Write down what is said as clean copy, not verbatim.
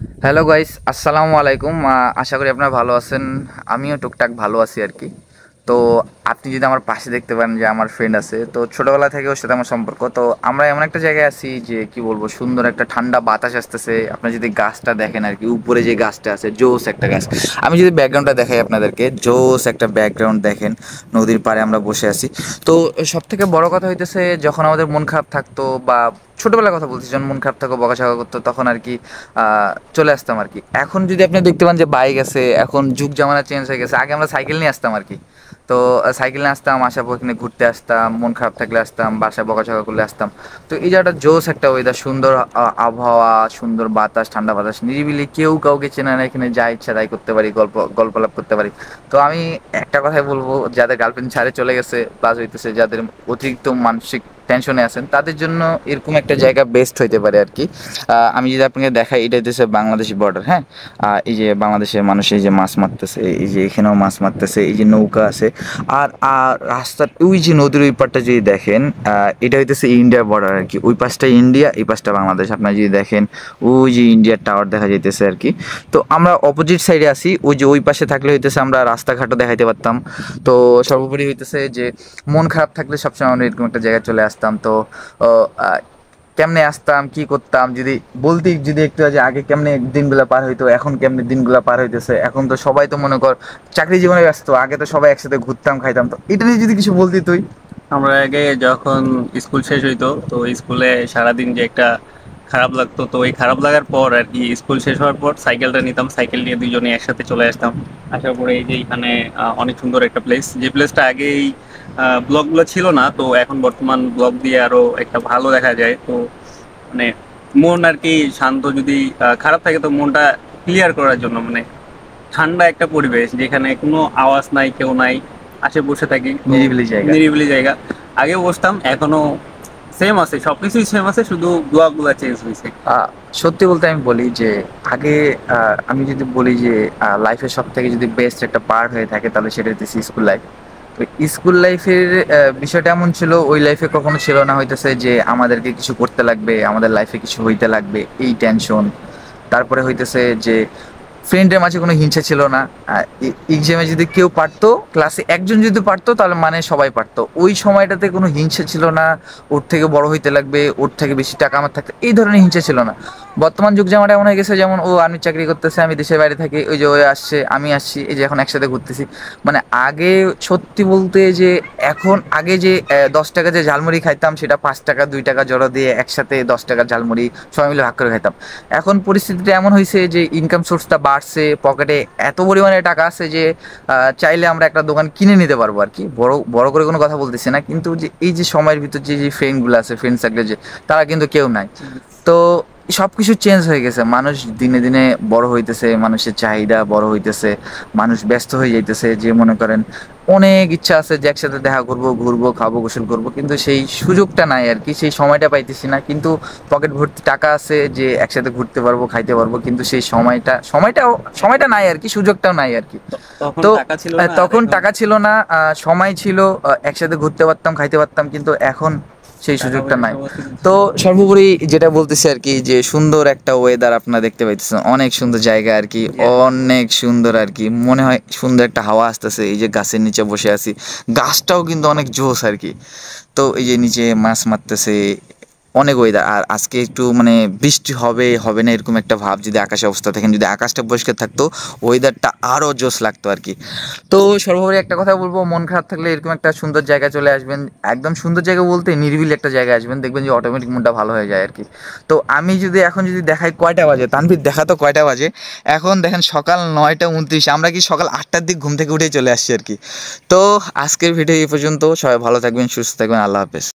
Hello guys, আসসালামু আলাইকুম। আশা করি আপনারা ভালো আছেন। আমিও টুকটাক ভালো আছি আর কি। তো আপনি যদি আমার পাশে দেখতে পান যে আমার ফ্রেন্ড আছে, তো ছোটোবেলা থেকে ওর সাথে আমার সম্পর্ক। তো আমরা এমন একটা জায়গায় আছি যে কি বলবো, সুন্দর একটা ঠান্ডা বাতাস আসতেছে। আপনি যদি গাছটা দেখেন আর কি, উপরে যে গাছটা আছে, জোস একটা গাছ। আমি যদি ব্যাকগ্রাউন্ডটা দেখাই আপনাদেরকে, জোস একটা ব্যাকগ্রাউন্ড দেখেন। নদীর পাড়ে আমরা বসে আছি। তো সব থেকে বড় কথা হইতেছে, যখন আমাদের মন খারাপ থাকতো বা ছোটবেলার কথা বলছি, যখন মন খারাপ থাকো বকাঝকা করতো, তখন আর কি চলে আসতাম আর কি। এখন যদি আপনি দেখতে পান যে বাইক আছে, এখন যুগ জামানা চেঞ্জ হয়ে গেছে। আগে আমরা সাইকেল নিয়ে আসতাম আর কি। তো সাইকেল নিয়ে আসতাম, আসার পর এখানে ঘুরতে আসতাম, মন খারাপ থাকলে আসতাম, বাসায় বকাঝকা করলে আসতাম। তো এই জায়গাটা জোস একটা ওয়েদার, সুন্দর আবহাওয়া, সুন্দর বাতাস, ঠান্ডা বাতাস, নিরিবিলি, কেউ কাউকে চেনে না, এখানে যা ইচ্ছা তাই করতে পারি, গল্পলাপ করতে পারি। তো আমি একটা কথাই বলবো, যাদের গার্লফ্রেন্ড ছাড়ে চলে গেছে, প্লাস হইতেছে যাদের অতিরিক্ত মানসিক টেনশনে আছেন, তাদের জন্য এরকম একটা জায়গা বেস্ট হইতে পারে আর কি। আমি যদি আপনাকে দেখাই, এটা হচ্ছে বাংলাদেশি বর্ডার, হ্যাঁ। এই যে বাংলাদেশের মানুষ এই যে মাছ মারতেছে, এই যে এখানেও মাছ মারতেছে, এই যে নৌকা আছে। আর রাস্তার ওই যে নদীর ওই পারটা যদি দেখেন, এটা হইতেছে ইন্ডিয়ার বর্ডার আর কি। ওই পাশটা ইন্ডিয়া, এই পাশটা বাংলাদেশ। আপনারা যদি দেখেন, ওই যে ইন্ডিয়ার টাওয়ার দেখা যাইতেছে আর কি। তো আমরা অপোজিট সাইডে আছি। ওই যে ওই পাশে থাকলে হইতেছে আমরা রাস্তাঘাটও দেখাইতে পারতাম। তো সর্বোপরি হইতেছে যে মন খারাপ থাকলে সবসময় আমরা এরকম একটা জায়গায় চলে আসতাম। তো কেমনে আসতাম, কি করতাম, যদি বলতি, যদি একটু যে আগে কেমনে দিনগুলো পার হইতো, এখন কেমনে দিনগুলো পার হইতেছে। এখন তো সবাই তো মনে কর চাকরি জীবনে ব্যস্ত, আগে তো সবাই একসাথে ঘুরতাম, খাইতাম। তো এটা নিয়ে যদি কিছু বলতি তুই। আমরা আগে যখন স্কুল শেষ হইতো, তো স্কুলে সারাদিন যে একটা খারাপ লাগতো, তো এই খারাপ লাগার পর আর কি স্কুল শেষ হওয়ার পর সাইকেলটা নিতাম, সাইকেল নিয়ে দুজনে একসাথে চলে আসতাম। আসার পরে এই যে এখানে অনেক সুন্দর একটা প্লেস, যে প্লেসটা আগেই ব্লগগুলো ছিল না, তো এখন বর্তমান ব্লগ দিয়ে আরো একটা ভালো দেখা যায়। তো মানে মন আর কি শান্ত, যদি খারাপ থাকে তো মনটা ক্লিয়ার করার জন্য, মানে ঠান্ডা একটা পরিবেশ যেখানে কোনো আওয়াজ নাই, কেউ নাই, আসে বসে থাকি, তো নিরিবিলি জায়গা। নিরিবিলি জায়গা। আগে বসতাম, এখনো সেম আছে, সবকিছুই সেম আছে, শুধু দোয়াগুলা চেঞ্জ হয়েছে। আহ, সত্যি বলতে আমি বলি যে আগে, আমি যদি বলি যে লাইফের সব থেকে যদি বেস্ট একটা পার্ট হয়ে থাকে, তাহলে সেটা হচ্ছে স্কুল লাইফ। তো স্কুল লাইফের বিষয়টা এমন ছিল, ওই লাইফে কখনো ছিল না হইতেছে যে আমাদেরকে কিছু করতে লাগবে, আমাদের লাইফে কিছু হইতে লাগবে, এই টেনশন। তারপরে হইতেছে যে ফ্রেন্ডের মাঝে কোনো হিংসা ছিল না। এক্সামে যদি কেউ পারতো, ক্লাসে একজন যদি পারতো, তাহলে মানে সবাই পারতো। ওই সময়টাতে কোনো হিংসা ছিল না, ওর থেকে বড় হইতে লাগবে, ওর থেকে বেশি টাকা আমার থাকতে, এই ধরনের হিংসা ছিল না। বর্তমান যুগ জামাটা এমন হয়ে গেছে, যেমন ও আর্মি চাকরি করতেছে, আমি দেশের বাইরে থাকি, ওই যে ও আসছে, আমি আসছি, এই যে এখন একসাথে ঘুরতেছি। মানে আগে, সত্যি বলতে যে এখন আগে যে 10 টাকা যে ঝালমুড়ি খাইতাম, সেটা 5 টাকা 2 টাকা জড়ো দিয়ে একসাথে 10 টাকার ঝালমুড়ি সবাই মিলে ভাগ করে খাইতাম। এখন পরিস্থিতিটা এমন হয়েছে যে ইনকাম সোর্সটা বাড়ছে, পকেটে এত পরিমাণে টাকা আছে যে চাইলে আমরা একটা দোকান কিনে নিতে পারবো আর কি। বড় বড় করে কোনো কথা বলতেছি না, কিন্তু যে এই যে সময়ের ভিতর যে যে ফ্রেন্ডগুলো আছে, ফ্রেন্ড সার্কেল, যে তারা কিন্তু কেউ নাই। তো সব কিছু চেঞ্জ হয়ে গেছে, মানুষ দিনে দিনে বড় হইতেছে, মানুষের চাহিদা বড় হইতেছে, মানুষ ব্যস্ত হয়ে যাইতেছে। যে মনে করেন অনেক ইচ্ছা আছে যে একসাথে দেখা করব, ঘুরবো, খাবো, গোসল করব, কিন্তু সেই সুযোগটা নাই আর কি, সেই সময়টা পাইতেছি না। কিন্তু পকেট ভর্তি টাকা আছে যে একসাথে ঘুরতে পারবো, খাইতে পারবো, কিন্তু সেই সময়টা নাই আর কি, সুযোগটাও নাই আর কি। তখন তো টাকা ছিল না, আর তখন এখন টাকা ছিল না, সময় ছিল, একসাথে ঘুরতে পারতাম, খাইতে পারতাম, কিন্তু এখন সেই টাকা সুযোগটা পয়সা নাই। সমস্ত তো কিছু। সর্বোপরি যেটা বলতেছি আর কি, যে সুন্দর একটা ওয়েদার আপনারা দেখতে পাইতেছেন, অনেক সুন্দর জায়গা আর কি, জি, অনেক সুন্দর আর কি। মনে হয় সুন্দর একটা হাওয়া আসতেছে, এই যে গাছের নিচে বসে আছি, গাছটাও কিন্তু অনেক জোস আর কি। তো এই যে নিচে মাছ মারতেছে, অনেক ওয়েদার। আর আজকে একটু মানে বৃষ্টি হবে হবে না এরকম একটা ভাব, যদি আকাশে অবস্থা দেখেন, যদি আকাশটা পরিষ্কার থাকতো, ওয়েদারটা আরও জোস লাগতো আর কি। তো সর্বোপরি একটা কথা বলবো, মন খারাপ থাকলে এরকম একটা সুন্দর জায়গায় চলে আসবেন। একদম সুন্দর জায়গা বলতে নিরিবিলি একটা জায়গায় আসবেন, দেখবেন যে অটোমেটিক মনটা ভালো হয়ে যায় আর কি। তো আমি যদি এখন যদি দেখাই কয়টা বাজে, তানভীর দেখা তো কয়টা বাজে, এখন দেখেন সকাল 9টা 29। আমরা কি সকাল 8টার দিক ঘুম থেকে উঠেই চলে আসছি আর কি। তো আজকের ভিডিও এই পর্যন্ত। সবাই ভালো থাকবেন, সুস্থ থাকবেন, আল্লাহ হাফেজ।